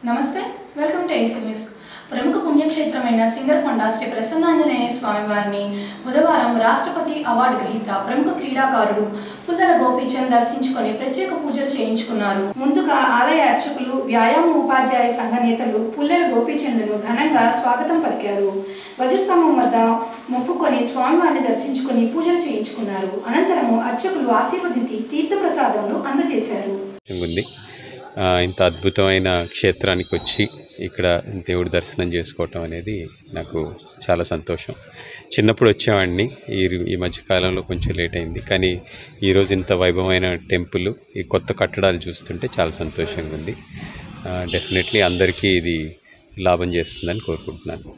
నమస్తే welcome to AC news. ప్రముఖ పుణ్యక్షేత్రమైన సింగరకొండ శ్రీ ప్రసన్నాంజనేయ స్వామి వారిని బుధవారం రాష్ట్రపతి అవార్డు గ్రహీత ప్రముఖ క్రీడాకారుడు పుల్లల గోపీచంద్ దర్శించుకొని ప్రత్యేక పూజలు చేయించుకున్నారు. ముందుగా ఆలయ అర్చకులు, వ్యాయామ ఉపాధ్యాయ సంఘ నేతలు పుల్లల గోపీచంద్ను ఘనంగా స్వాగతం పలికారు. ధ్వజస్తంభం వద్ద మొక్కుకొని స్వామివారిని దర్శించుకొని పూజలు చేయించుకున్నారు. అనంతరం అర్చకులు ఆశీర్వదించి తీర్థప్రసాదమును అందజేశారు. ఇంత అద్భుతమైన క్షేత్రానికి వచ్చి ఇక్కడ దేవుడి దర్శనం చేసుకోవటం అనేది నాకు చాలా సంతోషం. చిన్నప్పుడు వచ్చేవాడిని, ఈ మధ్యకాలంలో కొంచెం లేట్ అయింది. కానీ ఈరోజు ఇంత వైభవమైన టెంపుల్, ఈ కొత్త కట్టడాలు చూస్తుంటే చాలా సంతోషంగా ఉంది. డెఫినెట్లీ అందరికీ ఇది లాభం చేస్తుందని కోరుకుంటున్నాను.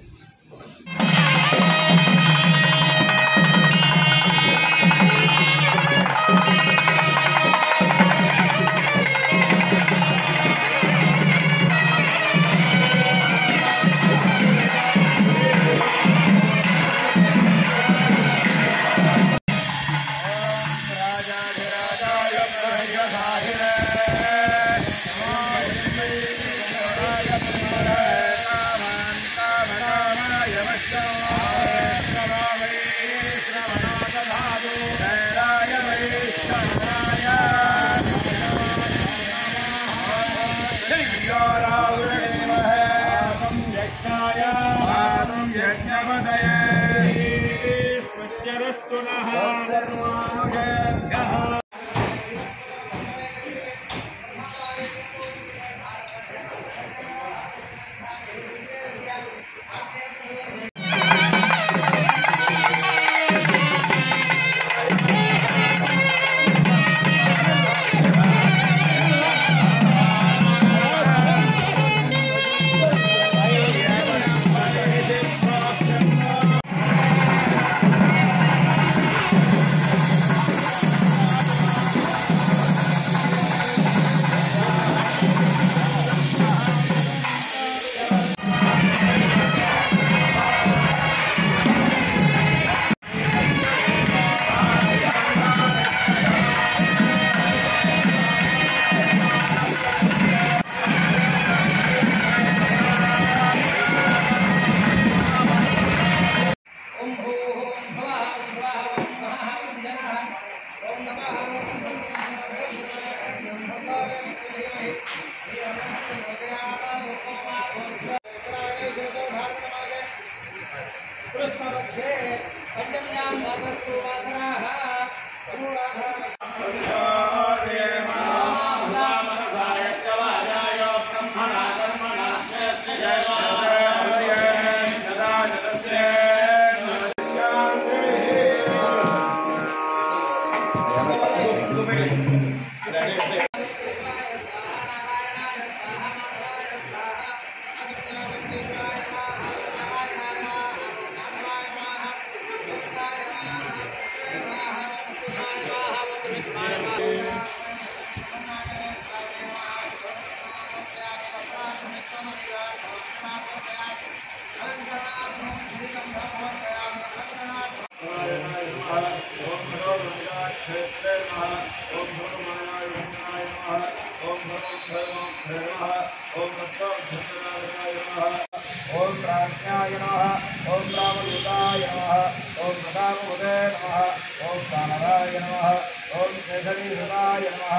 ओम प्राज्ञाय नमः, ओम रामदूताय नमः, ओम प्रतापवदे नमः, ओम कामराय नमः, ओम केशरीहृदाय नमः,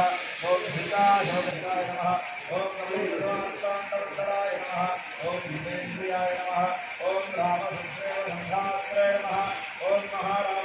ओम सीताशोकाय नमः, ओम कमलीकांताय नमः, ओम जितेन्द्रियाय नमः, ओम रामसंक्षेमसंधात्रे नमः, ओम महाराव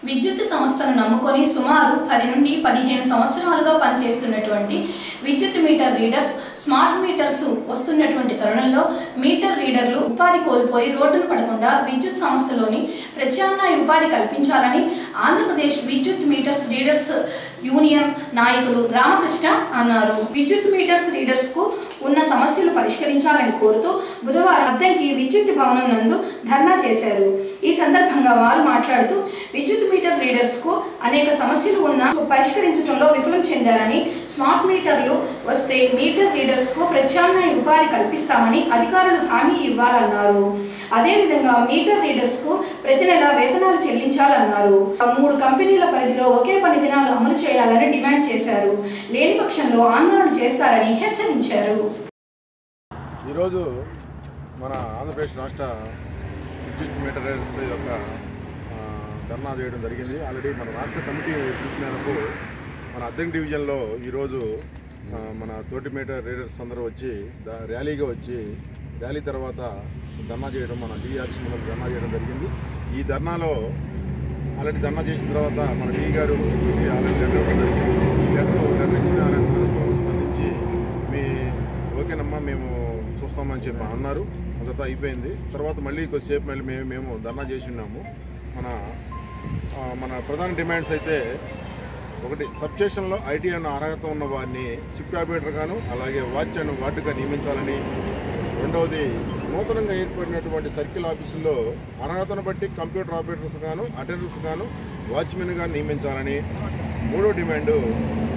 విద్యుత్ సంస్థను నమ్ముకొని సుమారు 10 నుండి 15 సంవత్సరాలుగా పనిచేస్తున్నటువంటి విద్యుత్ మీటర్ రీడర్స్, స్మార్ట్ మీటర్స్ వస్తున్నటువంటి తరుణంలో మీటర్ రీడర్లు ఉపాధి కోల్పోయి రోడ్డును పడకుండా విద్యుత్ సంస్థలోని ప్రత్యామ్నాయ ఉపాధి కల్పించాలని ఆంధ్రప్రదేశ్ విద్యుత్ మీటర్స్ రీడర్స్ యూనియన్ నాయకులు రామకృష్ణ అన్నారు. విద్యుత్ మీటర్స్ రీడర్స్ కు ఉన్న సమస్యలు పరిష్కరించాలని కోరుతూ బుధవారం అద్దంకి విద్యుత్ భవనం నందు ధర్నా చేశారు. ఈ సందర్భంగా వారు మాట్లాడుతూ విద్యుత్ మీటర్ రీడర్స్ కు అనేక సమస్యలు ఉన్నా పరిష్కరించడంలో విఫలం చెందారని, స్మార్ట్ మీటర్లు వస్తే మీటర్ రీడర్స్ కు ప్రత్యామ్నాయ ఉపాధి కల్పిస్తామని అధికారులు హామీ ఇవ్వాలన్నారు. అదేవిధంగా మీటర్ రీడర్స్ కు ప్రతి నెల వేతనాలు చెల్లించాలన్నారు. 3 కంపెనీల పరిధిలో ఒకే పని దినాలు అమలు చేయాలని డిమాండ్ చేశారు. లేని పక్షంలో ఆందోళన చేస్తారని హెచ్చరించారు. ఈరోజు మన ఆంధ్రప్రదేశ్ రాష్ట్ర విద్యుత్ మీటర్ రీడర్స్ యొక్క ధర్నా చేయడం జరిగింది. ఆల్రెడీ మన రాష్ట్ర కమిటీ పిలుపు మేరకు మన అద్దెం డివిజన్లో ఈరోజు మన తోటి మీటర్ రీడర్స్ అందరూ వచ్చి ర్యాలీగా వచ్చి ర్యాలీ తర్వాత ధర్నా చేయడం, మన డీ ఆఫీస్ ముందు ధర్నా చేయడం జరిగింది. ఈ ధర్నాలో ఆల్రెడీ ధర్నా చేసిన తర్వాత మన డీ గారు ఆల్రెడీ లెటర్ ఇవ్వడం జరిగింది. లెటర్ ఇచ్చిన స్పందించి మీ ఓకేనమ్మా మేము చూస్తామని చెప్పి అన్నారు. అంతా అయిపోయింది. తర్వాత మళ్ళీ కొద్దిసేపు మళ్ళీ మేము ధర్నా చేసి ఉన్నాము. మన ప్రధాన డిమాండ్స్ అయితే ఒకటి, సబ్స్టేషన్లో ఐటీ అన్న అర్హత ఉన్న వారిని షిఫ్ట్ ఆపరేటర్ గాను అలాగే వాచ్ అండ్ వార్డుగా నియమించాలని. రెండవది, నూతనంగా ఏర్పడినటువంటి సర్కిల్ ఆఫీసుల్లో అర్హతను బట్టి కంప్యూటర్ ఆపరేటర్స్ గాను అటెండర్స్ గాను వాచ్మెన్గా నియమించాలని. మూడో డిమాండు,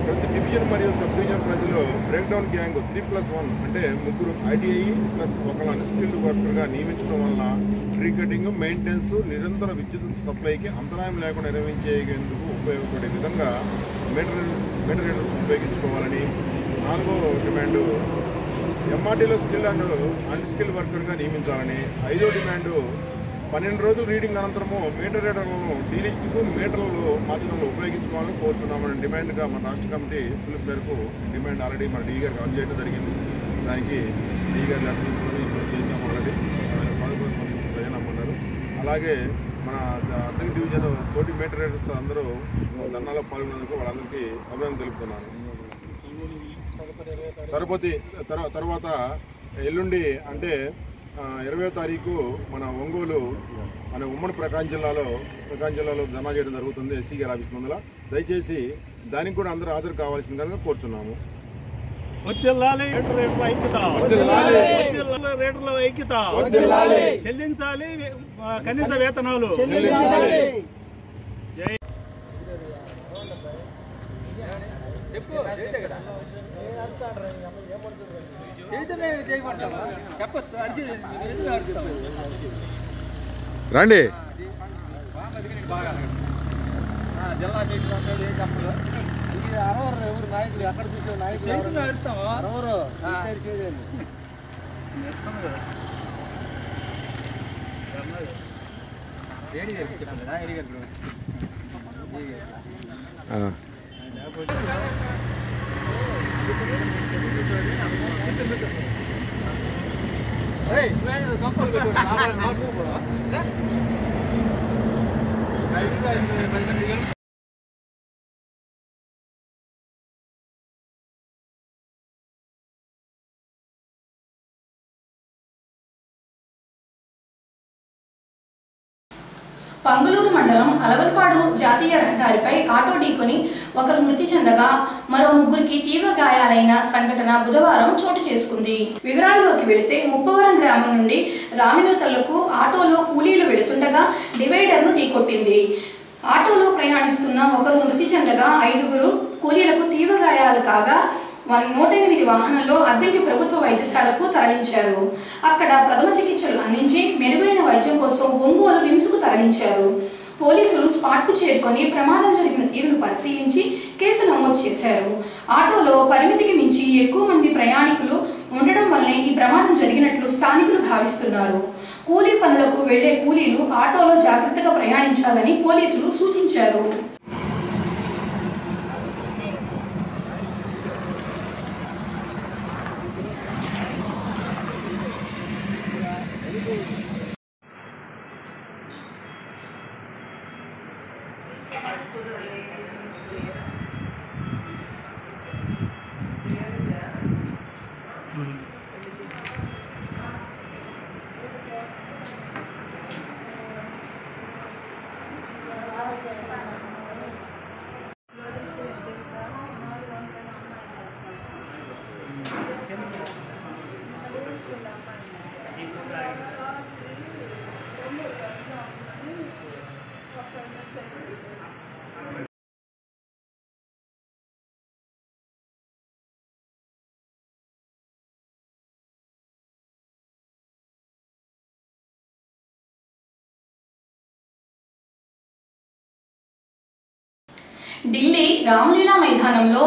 ప్రతి డివిజన్ మరియు సబ్ డివిజన్ పరిధిలో బ్రేక్డౌన్ గ్యాంగ్ 3+1 అంటే 3 ఐటీఐ ప్లస్ ఒక అన్స్కిల్డ్ వర్కర్గా నియమించడం వలన ట్రీ కటింగ్, మెయింటెనెన్స్, నిరంతర విద్యుత్ సప్లైకి అంతరాయం లేకుండా నిర్వహించేందుకు ఉపయోగపడే విధంగా మీటర్ రీడర్స్ ఉపయోగించుకోవాలని. నాలుగో డిమాండు, ఎంఆర్టీలో స్కిల్ అండ్ అన్స్కిల్డ్ వర్కర్గా నియమించాలని. ఐదో డిమాండు, 12 రోజులు రీడింగ్ అనంతరము మీటర్ రీడర్లను డీలిస్టుకు మీటర్లు మార్చడంలో ఉపయోగించుకోవాలని కోరుతున్నామని డిమాండ్గా మన రాష్ట్ర కమిటీ పిలుపు మేరకు డిమాండ్ ఆల్రెడీ మన డీ గారికి అందజేయడం జరిగింది. దానికి డీ గారు లెటర్ తీసుకొని ఇప్పుడు చేసాము. ఆల్రెడీ సాగు స్పందించి ప్రయాణమన్నారు. అలాగే మన అద్దెం డివిజన్ తోటి మీటర్ రీడర్స్ అందరూ ధర్నాలో పాల్గొన్నందుకు వాళ్ళందరికీ అభినందన తెలుపుతున్నాను. తర్వాత ఎల్లుండి అంటే 20వ తారీఖు మన ఒంగోలు మన ఉమ్మడి ప్రకాశం జిల్లాలో ధర్నా చేయడం జరుగుతుంది ఎస్సీ గారి ఆఫీస్ ముందర. దయచేసి దానికి కూడా అందరూ హాజరు కావాల్సింది కనుక కోరుతున్నాము. చెల్లించాలి కనీస వేతనాలు. రండి. ఎవరు నాయకులు ఎక్కడ చూసే నాయకులు ఎవరు పంగులూరు మండలం అలవల్పాడు జాతీయ రహదారిపై ఆటో ఢీకొని ఒకరు మృతి చెందగా మరో 3కి తీవ్ర గాయాలైన సంఘటన బుధవారం చోటు చేసుకుంది. వివరాల్లోకి వెళితే ముప్పవరం గ్రామం నుండి రామినోతలకు ఆటోలో కూలీలు వెళుతుండగా డివైడర్ను ఢీకొట్టింది. ఆటోలో ప్రయాణిస్తున్న ఒకరు మృతి చెందగా 5గురు కూలీలకు తీవ్ర గాయాలు కాగా 108 వాహనంలో అద్దెంకి ప్రభుత్వ వైద్యశాలకు తరలించారు. అక్కడ ప్రథమ చికిత్సలు అందించి మెరుగైన వైద్యం కోసం ఒంగోలు రిమ్స్కు తరలించారు. పోలీసులు స్పాట్కు చేరుకొని ప్రమాదం జరిగిన తీరును పరిశీలించి కేసు నమోదు చేశారు. ఆటోలో పరిమితికి మించి ఎక్కువ మంది ప్రయాణికులు ఉండడం వల్లే ఈ ప్రమాదం జరిగినట్లు స్థానికులు భావిస్తున్నారు. కూలీ పనులకు వెళ్లే కూలీలు ఆటోలో జాగ్రత్తగా ప్రయాణించాలని పోలీసులు సూచించారు. ఢిల్లీ రామ్లీలా మైదానంలో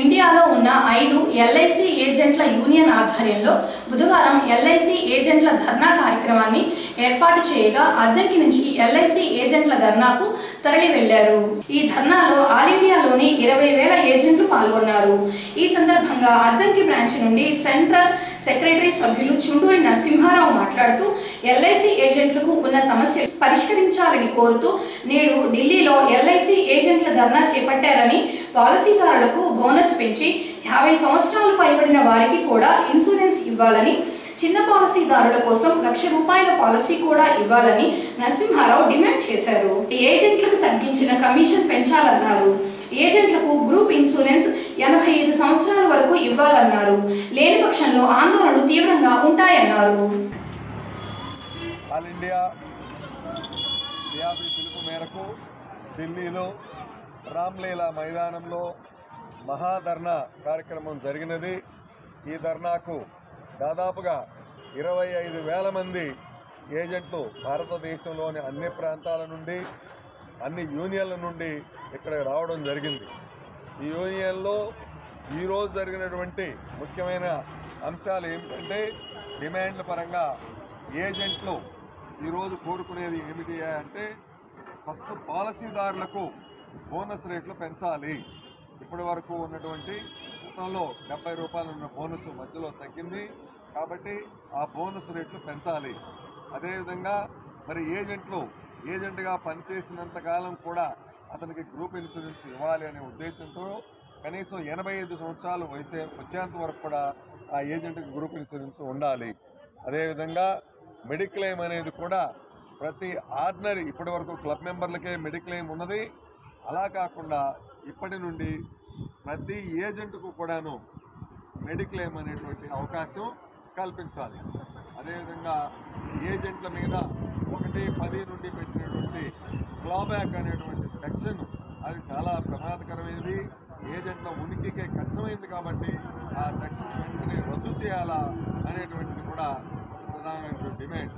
ఇండియాలో ఉన్న 5 ఎల్ఐసి ఏజెంట్ల యూనియన్ ఆధ్వర్యంలో బుధవారం ఎల్ఐసి ఏజెంట్ల ధర్నా కార్యక్రమాన్ని ఏర్పాటు చేయగా అద్దంకి నుంచి ఎల్ఐసి ఏజెంట్ల ధర్నాకు తరలి వెళ్లారు. ఈ ధర్నాలో ఆల్ ఇండియాలోని 20,000 ఏజెంట్లు పాల్గొన్నారు. ఈ సందర్భంగా అద్దంకి బ్రాంచ్ నుండి సెంట్రల్ సెక్రటరీ సభ్యులు చుండూరి నరసింహారావు మాట్లాడుతూ ఎల్ఐసి ఏజెంట్లకు ఉన్న సమస్యలు పరిష్కరించాలని కోరుతూ నేడు ఢిల్లీలో ఎల్ఐసి ఏజెంట్ల ధర్నా చేపట్టారని, పాలసీదారులకు బోనస్ పెంచి 50 సంవత్సరాలు పైబడిన వారికి కూడా ఇన్సూరెన్స్ ఇవ్వాలని, చిన్న పాలసీదారుల కోసం ₹1,00,000 పాలసీ కూడా ఇవ్వాలని నరసింహారావు డిమాండ్ చేశారు. ఏజెంట్లకు తగ్గించిన కమిషన్ పెంచాలన్నారు. ఏజెంట్లకు గ్రూప్ ఇన్సూరెన్స్ 85 సంవత్సరాల వరకు ఇవ్వాలన్నారు. లేని పక్షంలో ఆందోళనలు తీవ్రంగా ఉంటాయన్నారు. ఆల్ ఇండియా పిలుపు మేరకు ఢిల్లీలో రామ్లీలా మైదానంలో మహాధర్నా కార్యక్రమం జరిగినది. ఈ ధర్నాకు దాదాపుగా 25,000 మంది ఏజెంట్లు భారతదేశంలోని అన్ని ప్రాంతాల నుండి, అన్ని యూనియన్ల నుండి ఇక్కడికి రావడం జరిగింది. ఈ యూనియన్లో ఈరోజు జరిగినటువంటి ముఖ్యమైన అంశాలు ఏమిటంటే, డిమాండ్ల పరంగా ఏజెంట్లు ఈరోజు కోరుకునేది ఏమిటి అంటే, ఫస్ట్ పాలసీదారులకు బోనస్ రేట్లు పెంచాలి. ఇప్పటి వరకు ఉన్నటువంటి గతంలో ₹70 ఉన్న బోనస్ మధ్యలో తగ్గింది కాబట్టి ఆ బోనస్ రేట్లు పెంచాలి. అదేవిధంగా మరి ఏజెంట్గా పనిచేసినంతకాలం కూడా అతనికి గ్రూప్ ఇన్సూరెన్స్ ఇవ్వాలి అనే ఉద్దేశంతో కనీసం 85 సంవత్సరాలు వయసు వచ్చేంత వరకు కూడా ఆ ఏజెంట్కి గ్రూప్ ఇన్సూరెన్స్ ఉండాలి. అదేవిధంగా మెడిక్లెయిమ్ అనేది కూడా ప్రతి ఆర్డినరీ, ఇప్పటి వరకు క్లబ్ మెంబర్లకే మెడిక్లెయిమ్ ఉన్నది. అలా కాకుండా ఇప్పటి నుండి ప్రతి ఏజెంట్కు కూడాను మెడిక్లెయిమ్ అనేటువంటి అవకాశం కల్పించాలి. అదేవిధంగా ఏజెంట్ల మీద 1(10) నుండి పెట్టినటువంటి క్లాబ్యాక్ అనేటువంటి సెక్షన్ అది చాలా ప్రమాదకరమైనది. ఏజెంట్ల ఉనికికే కష్టమైంది కాబట్టి ఆ సెక్షన్ వెంటనే రద్దు చేయాలా అనేటువంటిది కూడా ప్రధానమైనటువంటి డిమాండ్.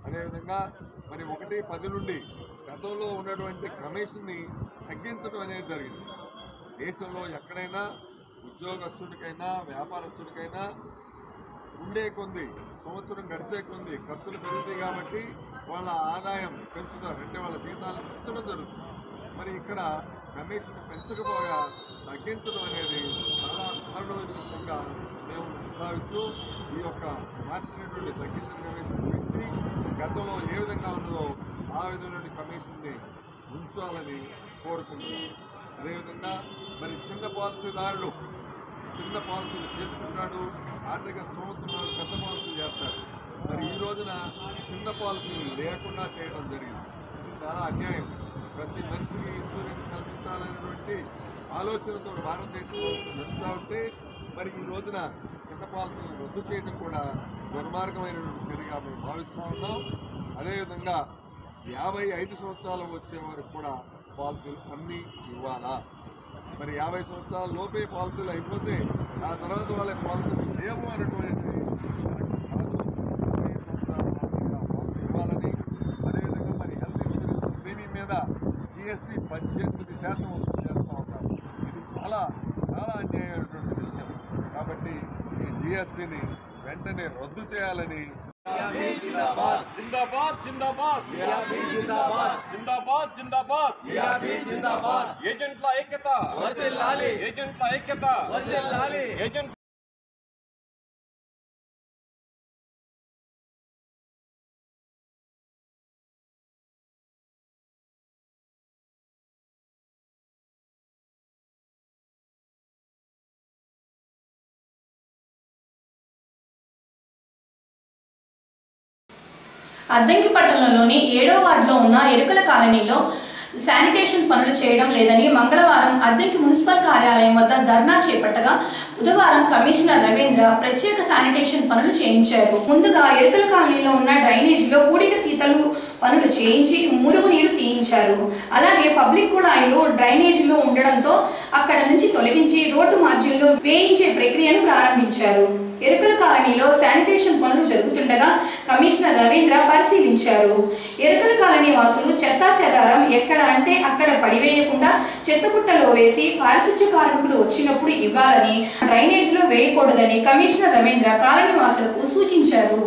అదేవిధంగా మరి 1(10) నుండి గతంలో ఉన్నటువంటి కమిషన్ని తగ్గించడం అనేది జరిగింది. దేశంలో ఎక్కడైనా ఉద్యోగస్తుడికైనా వ్యాపారస్తుడికైనా ఉండే కొంది, సంవత్సరం గడిచే కొంది ఖర్చులు పెరుగుతాయి కాబట్టి వాళ్ళ ఆదాయం పెంచుతారు, అంటే వాళ్ళ జీతాలను పెంచడం జరుగుతుంది. మరి ఇక్కడ కమిషన్ పెంచకపోగా తగ్గించడం అనేది చాలా దారుణమైన విషయంగా మేము ప్రస్తావిస్తూ ఈ యొక్క మార్చినటువంటి తగ్గించిన కమిషన్ గురించి గతంలో ఏ విధంగా ఉందో ఆ విధమైన కమిషన్ని ఉంచాలని కోరుకుంటున్నాం. అదేవిధంగా మరి చిన్న పాలసీదారులు చిన్న పాలసీలు చేసుకుంటాడు, ఆర్థిక స్తోమతున్నాడు, పెద్ద పాలసీలు చేస్తారు. మరి ఈ రోజున చిన్న పాలసీలు లేకుండా చేయడం జరిగింది. ఇది చాలా అన్యాయం. ప్రతి మనిషికి ఇన్సూరెన్స్ కల్పించాలనేటువంటి ఆలోచనతో భారతదేశంలో నడుస్తూ ఉంటే మరి ఈ రోజున చిన్న పాలసీలను రద్దు చేయడం కూడా దుర్మార్గమైనటువంటి చర్యగా మేము భావిస్తూ ఉన్నాం. అదేవిధంగా 55 సంవత్సరాలు వచ్చే వరకు కూడా పాలసీలు అన్నీ ఇవ్వాలా. మరి 50 సంవత్సరాల లోపే పాలసీలు అయిపోతే ఆ తర్వాత వాళ్ళ పాలసీలు లేవు అనేటువంటి కాదు. 5 సంవత్సరాల పాలసీ ఇవ్వాలని, అదేవిధంగా మరి హెల్త్ ఇన్సూరెన్స్ ప్రీమియం మీద GST 18% వసూలు చేస్తూ ఉంటారు. ఇది చాలా చాలా అన్యాయమైనటువంటి విషయం. కాబట్టి ఈ GSTని వెంటనే రద్దు చేయాలని जिंदाबाद जिंदाबाद जिंदाबाद जिंदाबाद जिंदाबाद जिंदाबाद एजेंट्ల ఐక్యత వర్ధిల్లాలి ఏజెంట్ల ఐక్యత వర్ధిల్లాలి ఏజెంట్ అద్దంకి పట్టణంలోని 7వ వార్డులో ఉన్న ఎరుకల కాలనీలో శానిటేషన్ పనులు చేయడం లేదని మంగళవారం అద్దంకి మున్సిపల్ కార్యాలయం వద్ద ధర్నా చేపట్టగా బుధవారం కమిషనర్ రవీంద్ర ప్రత్యేక శానిటేషన్ పనులు చేయించారు. ముందుగా ఎరుకల కాలనీలో ఉన్న డ్రైనేజీలో పూడిక తీతలు పనులు చేయించి మురుగునీరు తీయించారు. అలాగే పబ్లిక్ కుళాయిలు డ్రైనేజీలో ఉండడంతో అక్కడ నుంచి తొలగించి రోడ్డు మార్జిన్లో వేయించే ప్రక్రియను ప్రారంభించారు. ఎరుకల కాలనీలో శానిటేషన్ పనులు జరుగుతుండగా కమిషనర్ రవీంద్ర పరిశీలించారు. ఎరుకల కాలనీ వాసులు చెత్తా చెదారం ఎక్కడ అంటే అక్కడ పడివేయకుండా చెత్తపుట్టలో వేసి పారిశుధ్య కార్మికులు వచ్చినప్పుడు ఇవ్వాలని, డ్రైనేజీలో వేయకూడదని కమిషనర్ రవీంద్ర కాలనీ వాసులకు సూచించారు.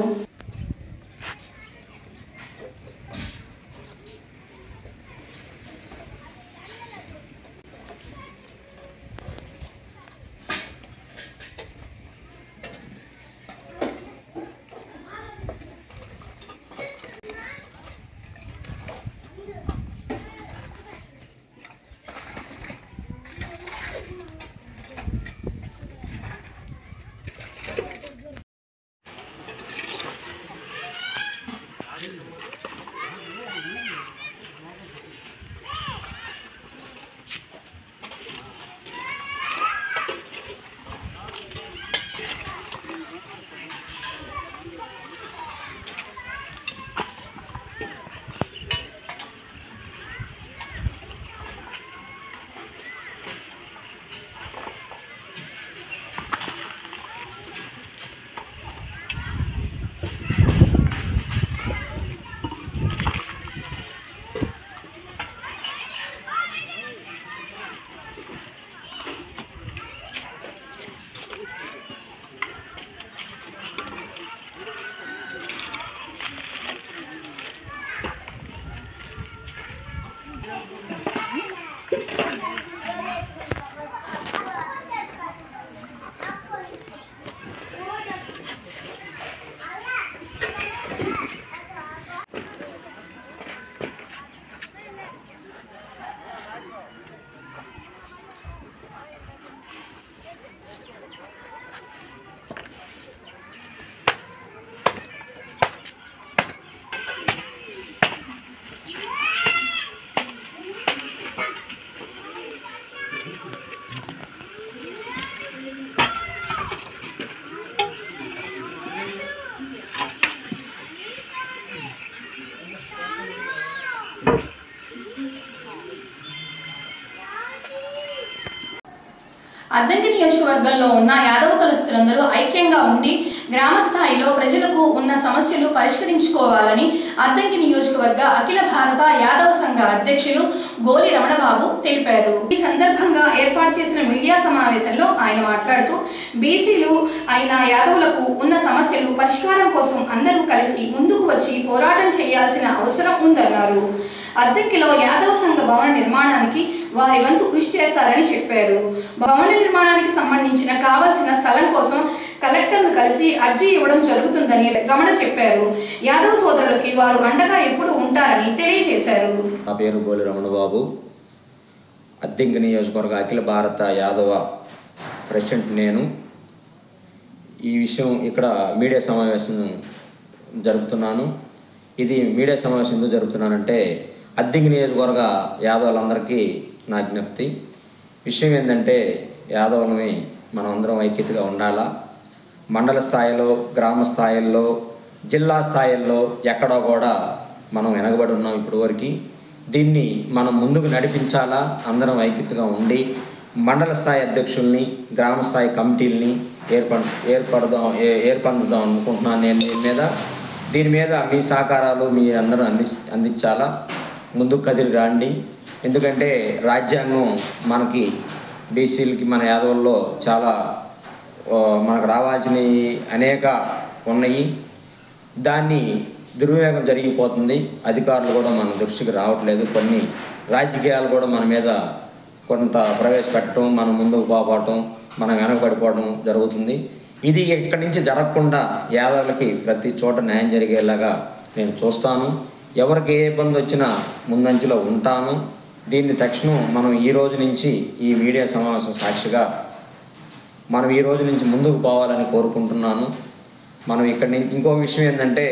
అద్దంకి నియోజకవర్గంలో ఉన్న యాదవ కులస్తులందరూ ఐక్యంగా ఉండి గ్రామ స్థాయిలో ప్రజలకు ఉన్న సమస్యలు పరిష్కరించుకోవాలని అద్దంకి నియోజకవర్గ అఖిల భారత యాదవ సంఘ అధ్యక్షులు గోలి రమణబాబు తెలిపారు. ఈ సందర్భంగా ఏర్పాటు చేసిన మీడియా సమావేశంలో ఆయన మాట్లాడుతూ బీసీలు అయిన యాదవులకు ఉన్న సమస్యలు పరిష్కారం కోసం అందరూ కలిసి ముందుకు వచ్చి పోరాటం చేయాల్సిన అవసరం ఉందన్నారు. అద్దంకిలో యాదవ సంఘ భవన నిర్మాణానికి వారి వంతు కృషి చేస్తారని చెప్పారు. భవన నిర్మాణానికి సంబంధించిన కావాల్సిన స్థలం కోసం కలెక్టర్ను కలిసి అర్జీ ఇవ్వడం జరుగుతుందని రమణ చెప్పారు. యాదవ సోదరులకి వారు అండగా ఎప్పుడు ఉంటారని తెలియజేశారు. నా పేరు గోలి రమణబాబు. అద్దంకి నియోజకవర్గ అఖిల భారత యాదవ ప్రెసిడెంట్ నేను. ఈ విషయం ఇక్కడ మీడియా సమావేశం జరుపుతున్నాను. ఇది మీడియా సమావేశం ఎందుకు జరుపుతున్నానంటే అద్దంకి నియోజకవర్గ యాదవులందరికీ నా విజ్ఞప్తి. విషయం ఏంటంటే యాదవులని మనం అందరం ఐక్యతగా ఉండాలా. మండల స్థాయిలో, గ్రామ స్థాయిల్లో, జిల్లా స్థాయిల్లో ఎక్కడో కూడా మనం వెనకబడి ఉన్నాం ఇప్పటివరకు. దీన్ని మనం ముందుకు నడిపించాలా. అందరం ఐక్యతగా ఉండి మండల స్థాయి అధ్యక్షుల్ని, గ్రామ స్థాయి కమిటీలని ఏర్పడదాం అనుకుంటున్నాను నేను. దీని మీద మీ సహకారాలు మీ అందరూ అందించాలా. ముందుకు కదిలి రాండి. ఎందుకంటే రాజ్యాంగం మనకి బీసీలకి, మన యాదవుల్లో చాలా మనకు రావాల్సినవి అనేక ఉన్నాయి. దాన్ని దుర్వినియోగం జరిగిపోతుంది. అధికారులు కూడా మన దృష్టికి రావట్లేదు. కొన్ని రాజకీయాలు కూడా మన మీద కొంత ప్రవేశపెట్టడం, మనం ముందుకు పోవటం, మనం వెనకబడిపోవడం జరుగుతుంది. ఇది ఇక్కడి నుంచి జరగకుండా యాదవులకి ప్రతి చోట న్యాయం జరిగేలాగా నేను చూస్తాను. ఎవరికి ఏ ఇబ్బంది వచ్చినా ముందంచులో ఉంటాను. దీన్ని తక్షణం మనం ఈ రోజు నుంచి ఈ మీడియా సమావేశం సాక్షిగా మనం ఈ రోజు నుంచి ముందుకు పోవాలని కోరుకుంటున్నాను. మనం ఇక్కడి నుంచి ఇంకో విషయం ఏంటంటే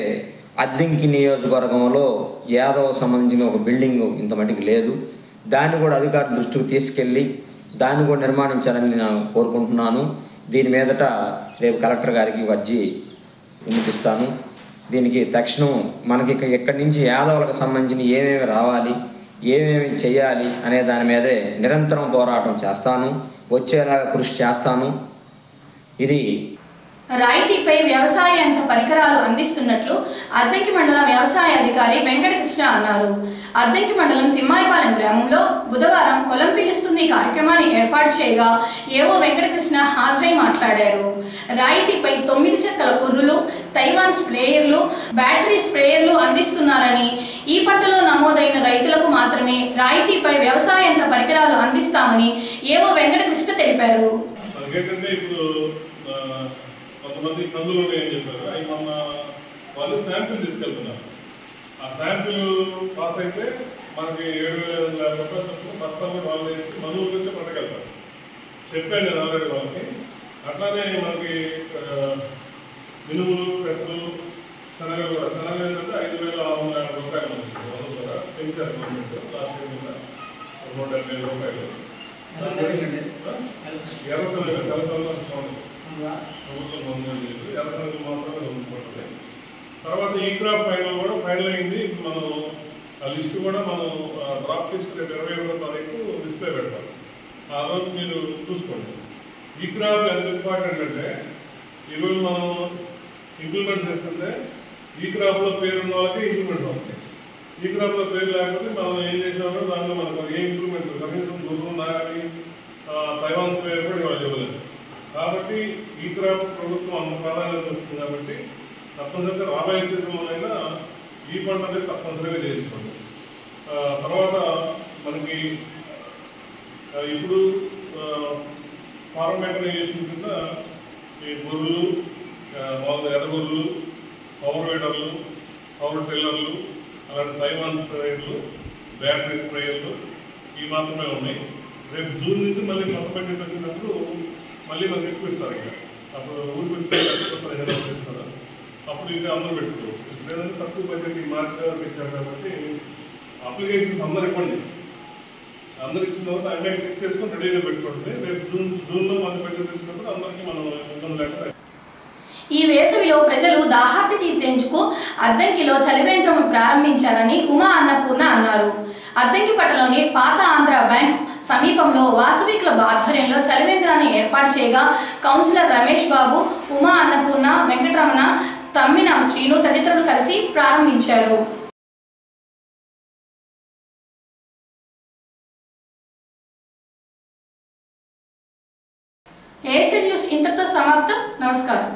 అద్దంకి నియోజకవర్గంలో యాదవ్ సంబంధించిన ఒక బిల్డింగ్ ఇంత మటుకు లేదు. దాన్ని కూడా అధికారుల దృష్టికి తీసుకెళ్ళి దాన్ని కూడా నిర్మాణించాలని నేను కోరుకుంటున్నాను. దీని మీదట రేపు కలెక్టర్ గారికి అర్జీ వినిపిస్తాను. దీనికి తక్షణం మనకి ఎక్కడి నుంచి యాదవులకు సంబంధించిన ఏమేమి రావాలి, ఏమేమి చేయాలి అనే దాని మీదే నిరంతరం పోరాటం చేస్తాను, వచ్చేలాగా కృషి చేస్తాను. ఇది రాయితీపై వ్యవసాయ యంత్ర పరికరాలు అందిస్తున్నట్లు అద్దంకి మండల వ్యవసాయ అధికారి వెంకటకృష్ణ అన్నారు. అద్దంకి మండలం తిమ్మాయిపాలెం గ్రామంలో బుధవారం పొలం పిలుస్తుంది కార్యక్రమాన్ని ఏర్పాటు చేయగా ఏవో వెంకటకృష్ణ హాజరై మాట్లాడారు. రాయితీపై 9 చెక్కల కుర్రులు, తైవాన్ స్ప్రేయర్లు, బ్యాటరీ స్ప్రేయర్లు అందిస్తున్నారని, ఈ పంటలో నమోదైన రైతులకు మాత్రమే రాయితీపై వ్యవసాయ యంత్ర పరికరాలు అందిస్తామని ఏవో వెంకటకృష్ణ తెలిపారు. కొంతమంది కందులు ఉన్నాయని చెప్పారు. అవి మొన్న వాళ్ళు శాంపిల్ తీసుకెళ్తున్నారు. ఆ శాంపిల్ పాస్ అయితే మనకి 7,000 రూపాయలు తక్కువ బస్తాలు వాళ్ళు మందుల గురించి పట్టుకెళ్తారు. చెప్పాను నేను ఆల్రెడీ వాళ్ళకి. అట్లానే మనకి మినుములు, పెసలు, శనగలు కూడా. శనగలు ఏంటంటే 5,600 రూపాయలు మందులు కూడా పెంచారు గవర్నమెంట్. లాస్ట్ ఇయర్ కూడా 170 రూపాయలు. ఎర్రశనగ ప్రభుత్వం మందు ఎర్రశనగలు మాత్రమే ఉండిపోతుంది. తర్వాత ఈ క్రాప్ ఫైనల్ అయింది. ఇప్పుడు మనం ఆ లిస్టు కూడా మనం డ్రాఫ్ట్ లిస్ట్ రేపు 21వ తారీఖు డిస్ప్లే పెడతాం. ఆ రోజు మీరు చూసుకోండి. ఈ క్రాప్ ఎంత ఇంపార్టెంట్ అంటే ఈరోజు మనం ఇంప్లిమెంట్ చేస్తుంటే ఈ క్రాప్లో పేరు ఉన్న వాళ్ళకి ఇంప్లిమెంట్స్ వస్తాయి. ఈ క్రాప్లో పేరు లేకపోతే మనం ఏం చేసినామో దాంట్లో మనకు ఏ ఇంప్లిమెంట్ కనీసం గుర్రం నాగలి తైవాన్ పేరు కూడా ఇవాళ ఇవ్వలేదు. కాబట్టి ఈ క్రాప్ ప్రభుత్వం అంత ప్రాధాన్యత వస్తుంది. కాబట్టి తప్పనిసరిగా రాబోయే సీజన్లోనైనా ఈ పంట అనేది తప్పనిసరిగా చేయించుకోండి. తర్వాత మనకి ఇప్పుడు ఫార్మ్ మెకనైజేషన్ కింద ఈ గొర్రెలు, ఎర్రగొర్రెలు, పవర్ వేడర్లు, పవర్ టిల్లర్లు, అలాంటి తైవాన్ స్ప్రేయర్లు, బ్యాటరీ స్ప్రేయర్లు ఇవి మాత్రమే ఉన్నాయి. రేపు జూన్ నుంచి మళ్ళీ కొత్త బడ్జెట్ వచ్చినప్పుడు మళ్ళీ మనకి ఎక్కువ ఇస్తారు. ఇక అప్పుడు ఊరికి వచ్చి 15,000 ఇస్తారు. అప్పుడు ఇంకా అందరూ పెట్టుకోవచ్చు. లేదంటే తక్కువ బడ్జెట్ ఈ మార్చి వరకు ఇచ్చారు కాబట్టి అప్లికేషన్స్ అందరు ఇవ్వండి. అందరు ఇచ్చిన తర్వాత అన్నీ చెక్ చేసుకొని రెడీగా పెట్టుకోండి. రేపు జూన్లో మన బడ్జెట్ ఇచ్చినప్పుడు అందరికీ మనం ఇబ్బంది లేకుండా. ఈ వేసవిలో ప్రజలు దాహార్తి తీర్చేందుకు అద్దంకిలో చలివేంద్రం ప్రారంభించారని ఉమా అన్నపూర్ణ అన్నారు. అద్దంకిపట్టలోని పాత ఆంధ్ర బ్యాంక్ సమీపంలో వాసవి క్లబ్ ఆధ్వర్యంలో చలివేంద్రాన్ని ఏర్పాటు చేయగా కౌన్సిలర్ రమేష్ బాబు, ఉమా అన్నపూర్ణ, వెంకటరమణ, తమ్మిన శ్రీను తదితరులు కలిసి ప్రారంభించారు. ఏఎస్ఎన్ న్యూస్ ఇంతటితో సమాప్తం. నమస్కారం.